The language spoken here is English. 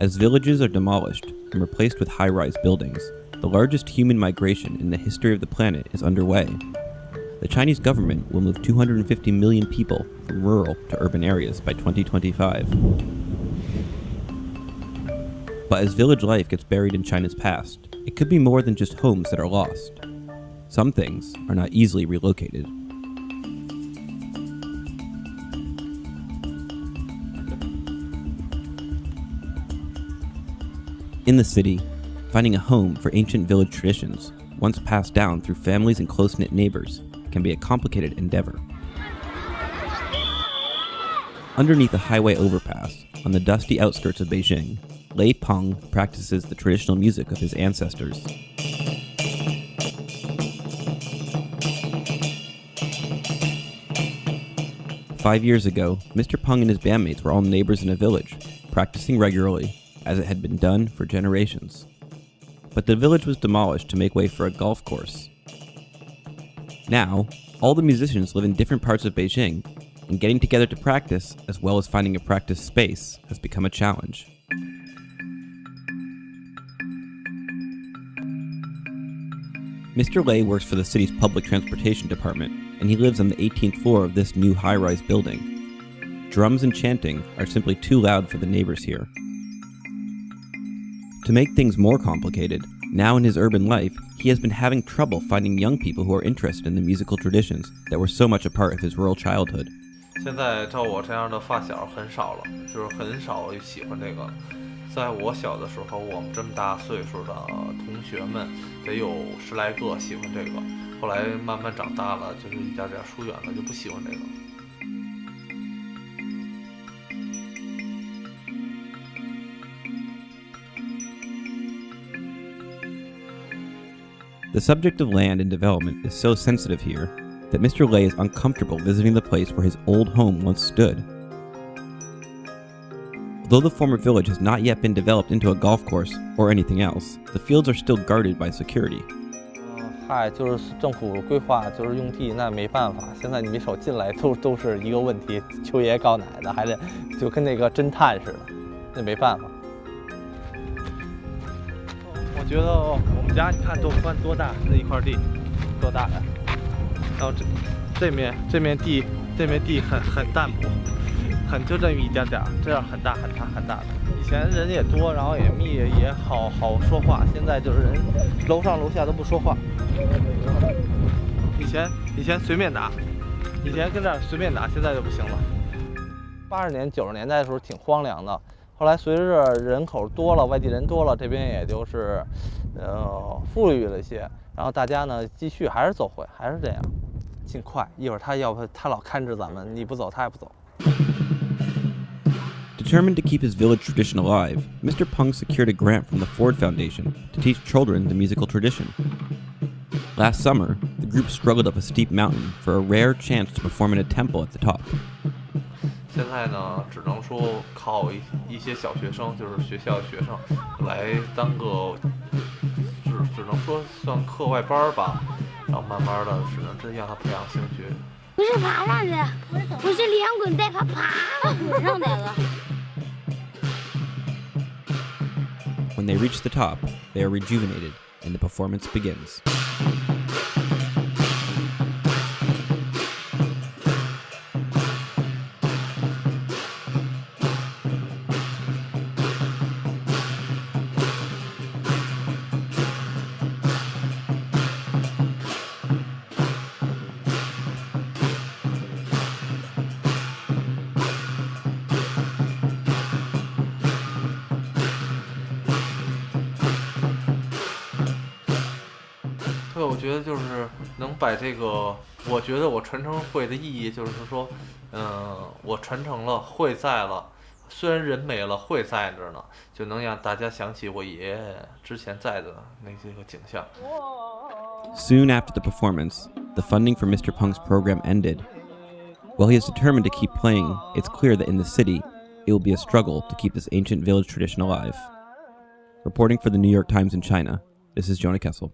As villages are demolished and replaced with high-rise buildings, the largest human migration in the history of the planet is underway. The Chinese government will move 250 million people from rural to urban areas by 2025. But as village life gets buried in China's past, it could be more than just homes that are lost. Some things are not easily relocated. In the city, finding a home for ancient village traditions, once passed down through families and close-knit neighbors, can be a complicated endeavor. Underneath a highway overpass, on the dusty outskirts of Beijing, Lei Peng practices the traditional music of his ancestors. Five years ago, Mr. Peng and his bandmates were all neighbors in a village, practicing regularly, as it had been done for generations. But the village was demolished to make way for a golf course. Now, all the musicians live in different parts of Beijing, and getting together to practice, as well as finding a practice space, has become a challenge. Mr. Lei works for the city's public transportation department, and he lives on the 18th floor of this new high-rise building. Drums and chanting are simply too loud for the neighbors here. To make things more complicated, now in his urban life, he has been having trouble finding young people who are interested in the musical traditions that were so much a part of his rural childhood. 现在照我这样的发小很少了，就是很少喜欢这个。在我小的时候，我们这么大岁数的同学们得有10来个喜欢这个。后来慢慢长大了，就是一点点疏远了，就不喜欢这个。The subject of land and development is so sensitive here that Mr. Lei is uncomfortable visiting the place where his old home once stood. Although the former village has not yet been developed into a golf course or anything else, the fields are still guarded by security. 就是政府规划就是用地，那没办法。现在你没手进来都是一个问题，求爷告奶的，还得就跟那个侦探似的，那没办法。我觉得我们家你看多大，那一块地多大呀？然后这面地很淡薄，就这么一点点，这样很大的。以前人也多，然后也密也好说话，现在就是人楼上楼下都不说话。以前随便打，以前跟这儿随便打，现在就不行了。80年90年代的时候挺荒凉的，后来随着人口多了，外地人多了，这边也就是富裕了一些，然后大家呢继续还是走回，还是这样，尽快。一会儿他老看着咱们，你不走他也不走。Determined to keep his village tradition alive, Mr. Peng secured a grant from the Ford Foundation to teach children the musical tradition. Last summer, the group struggled up a steep mountain for a rare chance to perform in a temple at the top. 现在呢，只能说靠一些小学生，就是学校的学生，来当个只能说算课外班吧，然后慢慢的只能真让他培养兴趣。不是爬上去，不是连滚带爬滚上来了。When they reach the top, they are rejuvenated, and the performance begins.我觉得就是能把这个，我觉得我传承会的意义就是说，我传承了，会在了，虽然人没了，会在这呢，就能让大家想起我爷爷之前在的那些个景象。Soon after the performance, the funding for Mr. Peng's program ended. While he is determined to keep playing, it's clear that in the city, it will be a struggle to keep this ancient village tradition alive. Reporting for the New York Times in China, this is Jonah Kessel.